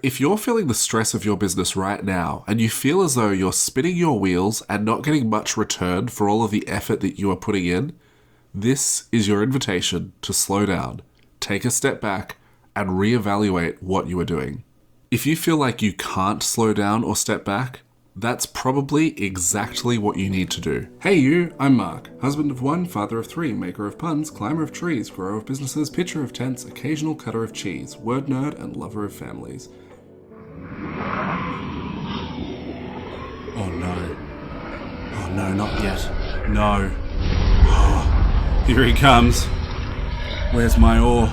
if you're feeling the stress of your business right now and you feel as though you're spinning your wheels and not getting much return for all of the effort that you are putting in, this is your invitation to slow down, take a step back, and reevaluate what you are doing. If you feel like you can't slow down or step back, that's probably exactly what you need to do. Hey you, I'm Mark, husband of one, father of three, maker of puns, climber of trees, grower of businesses, pitcher of tents, occasional cutter of cheese, word nerd, and lover of families. Oh no. Oh no, not yet. No. Oh, here he comes. Where's my oar?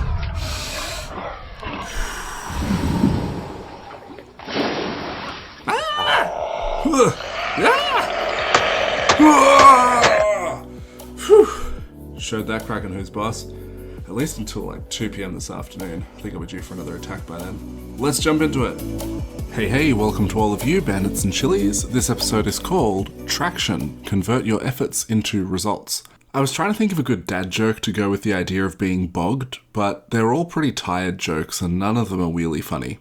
Showed that Kraken who's boss. At least until like 2 p.m. this afternoon. I think I'll be due for another attack by then. Let's jump into it. Hey, welcome to all of you bandits and chilies. This episode is called Traction, Convert Your Efforts into Results. I was trying to think of a good dad joke to go with the idea of being bogged, but they're all pretty tired jokes and none of them are really funny.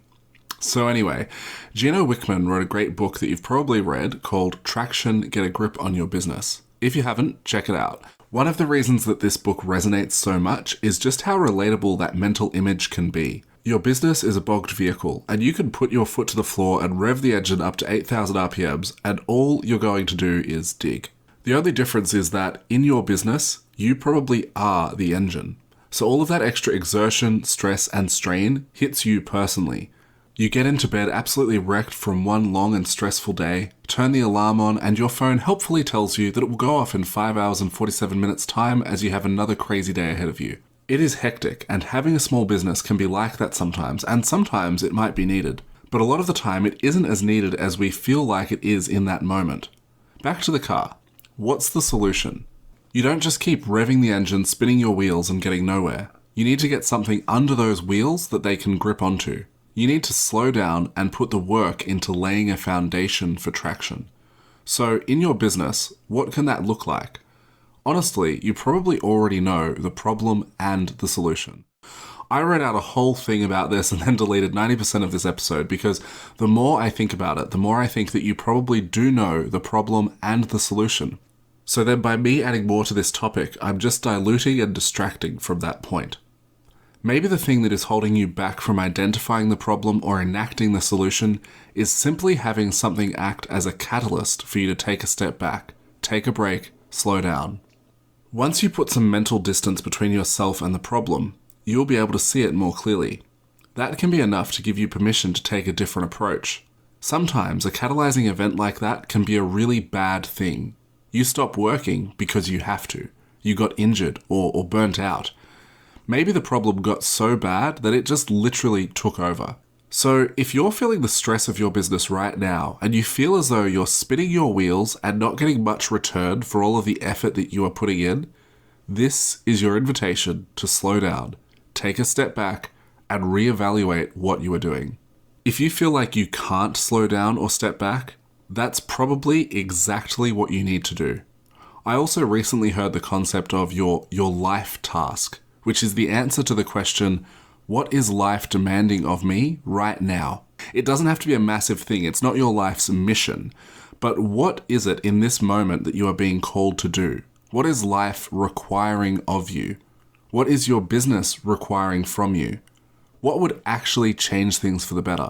So anyway, Gino Wickman wrote a great book that you've probably read called Traction, Get a Grip on Your Business. If you haven't, check it out. One of the reasons that this book resonates so much is just how relatable that mental image can be. Your business is a bogged vehicle, and you can put your foot to the floor and rev the engine up to 8,000 RPMs, and all you're going to do is dig. The only difference is that in your business, you probably are the engine. So all of that extra exertion, stress, and strain hits you personally. You get into bed absolutely wrecked from one long and stressful day, turn the alarm on, and your phone helpfully tells you that it will go off in 5 hours and 47 minutes time as you have another crazy day ahead of you. It is hectic, and having a small business can be like that sometimes, and sometimes it might be needed. But a lot of the time it isn't as needed as we feel like it is in that moment. Back to the car. What's the solution? You don't just keep revving the engine, spinning your wheels, and getting nowhere. You need to get something under those wheels that they can grip onto. You need to slow down and put the work into laying a foundation for traction. So in your business, what can that look like? Honestly, you probably already know the problem and the solution. I wrote out a whole thing about this and then deleted 90% of this episode because the more I think about it, the more I think that you probably do know the problem and the solution. So then by me adding more to this topic, I'm just diluting and distracting from that point. Maybe the thing that is holding you back from identifying the problem or enacting the solution is simply having something act as a catalyst for you to take a step back, take a break, slow down. Once you put some mental distance between yourself and the problem, you'll be able to see it more clearly. That can be enough to give you permission to take a different approach. Sometimes a catalyzing event like that can be a really bad thing. You stop working because you have to. You got injured or burnt out. Maybe the problem got so bad that it just literally took over. So if you're feeling the stress of your business right now and you feel as though you're spinning your wheels and not getting much return for all of the effort that you are putting in, this is your invitation to slow down, take a step back, and reevaluate what you are doing. If you feel like you can't slow down or step back, that's probably exactly what you need to do. I also recently heard the concept of your life task, which is the answer to the question, what is life demanding of me right now? It doesn't have to be a massive thing. It's not your life's mission. But what is it in this moment that you are being called to do? What is life requiring of you? What is your business requiring from you? What would actually change things for the better?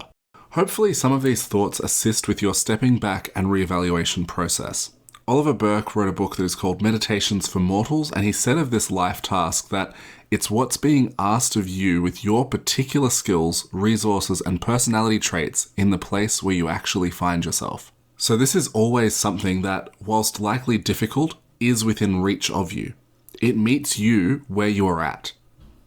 Hopefully some of these thoughts assist with your stepping back and reevaluation process. Oliver Burke wrote a book that is called Meditations for Mortals, and he said of this life task that it's what's being asked of you with your particular skills, resources, and personality traits in the place where you actually find yourself. So this is always something that, whilst likely difficult, is within reach of you. It meets you where you are at.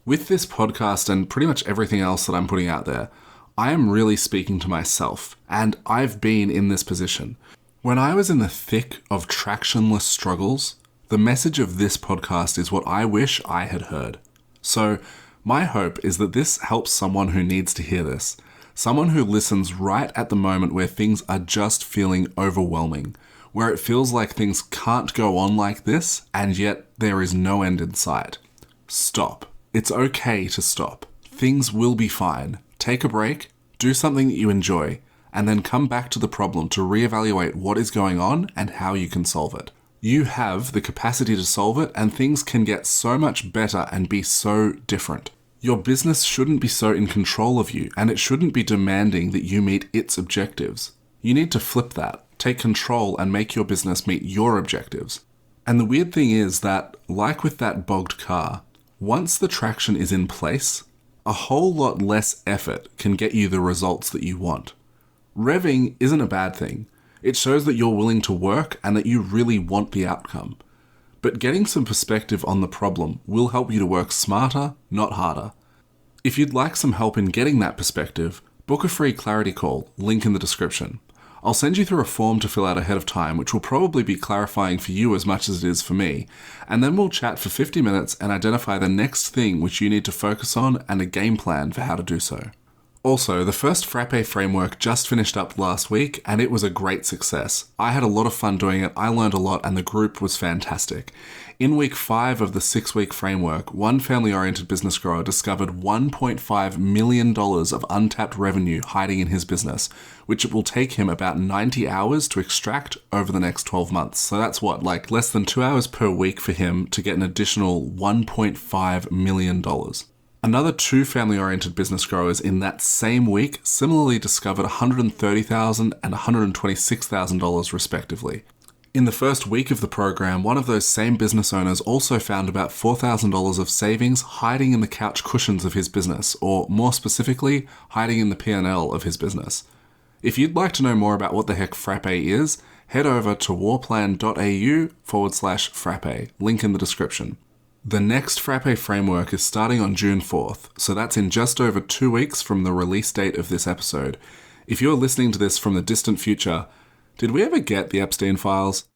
With this podcast and pretty much everything else that I'm putting out there, I am really speaking to myself, and I've been in this position. When I was in the thick of tractionless struggles, the message of this podcast is what I wish I had heard. So my hope is that this helps someone who needs to hear this, someone who listens right at the moment where things are just feeling overwhelming, where it feels like things can't go on like this, and yet there is no end in sight. Stop. It's okay to stop. Things will be fine. Take a break, do something that you enjoy, and then come back to the problem to reevaluate what is going on and how you can solve it. You have the capacity to solve it, and things can get so much better and be so different. Your business shouldn't be so in control of you, and it shouldn't be demanding that you meet its objectives. You need to flip that, take control, and make your business meet your objectives. And the weird thing is that, like with that bogged car, once the traction is in place, a whole lot less effort can get you the results that you want. Revving isn't a bad thing. It shows that you're willing to work and that you really want the outcome. But getting some perspective on the problem will help you to work smarter, not harder. If you'd like some help in getting that perspective, book a free clarity call, link in the description. I'll send you through a form to fill out ahead of time, which will probably be clarifying for you as much as it is for me, and then we'll chat for 50 minutes and identify the next thing which you need to focus on and a game plan for how to do so. Also, the first Frappe framework just finished up last week, and it was a great success. I had a lot of fun doing it, I learned a lot, and the group was fantastic. In week 5 of the 6-week framework, one family-oriented business grower discovered $1.5 million of untapped revenue hiding in his business, which it will take him about 90 hours to extract over the next 12 months. So that's like less than 2 hours per week for him to get an additional $1.5 million. Another 2 family-oriented business growers in that same week similarly discovered $130,000 and $126,000 respectively. In the first week of the program, one of those same business owners also found about $4,000 of savings hiding in the couch cushions of his business, or more specifically, hiding in the P&L of his business. If you'd like to know more about what the heck Frappe is, head over to warplan.au/Frappe, link in the description. The next Frappe framework is starting on June 4th, so that's in just over 2 weeks from the release date of this episode. If you're listening to this from the distant future, did we ever get the Epstein files?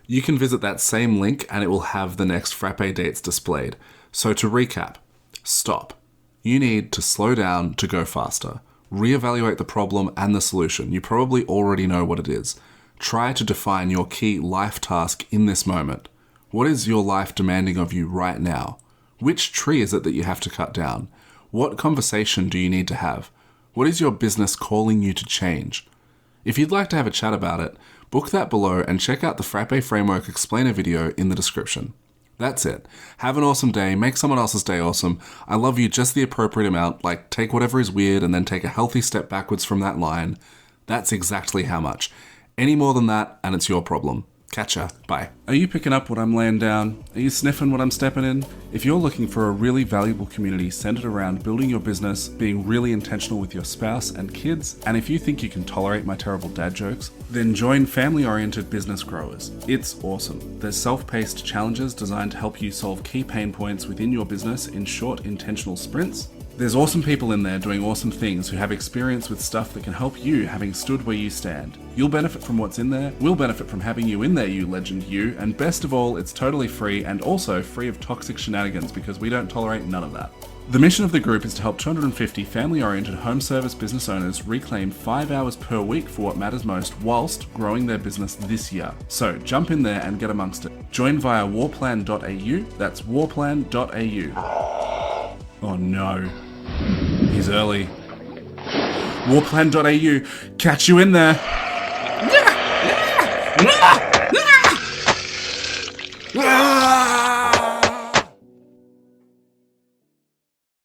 You can visit that same link and it will have the next Frappe dates displayed. So to recap, stop. You need to slow down to go faster. Reevaluate the problem and the solution. You probably already know what it is. Try to define your key life task in this moment. What is your life demanding of you right now? Which tree is it that you have to cut down? What conversation do you need to have? What is your business calling you to change? If you'd like to have a chat about it, book that below and check out the Frappe Framework explainer video in the description. That's it. Have an awesome day. Make someone else's day awesome. I love you just the appropriate amount, like take whatever is weird and then take a healthy step backwards from that line. That's exactly how much. Any more than that, and it's your problem. Catch ya. Bye. Are you picking up what I'm laying down? Are you sniffing what I'm stepping in? If you're looking for a really valuable community centered around building your business, being really intentional with your spouse and kids, and if you think you can tolerate my terrible dad jokes, then join Family-Oriented Business Growers. It's awesome. There's self-paced challenges designed to help you solve key pain points within your business in short, intentional sprints. There's awesome people in there doing awesome things who have experience with stuff that can help you, having stood where you stand. You'll benefit from what's in there, we'll benefit from having you in there, you legend you, and best of all, it's totally free and also free of toxic shenanigans because we don't tolerate none of that. The mission of the group is to help 250 family-oriented home service business owners reclaim 5 hours per week for what matters most whilst growing their business this year. So jump in there and get amongst it. Join via warplan.au, that's warplan.au. Oh no. He's early. Warplan.au, catch you in there. Ah!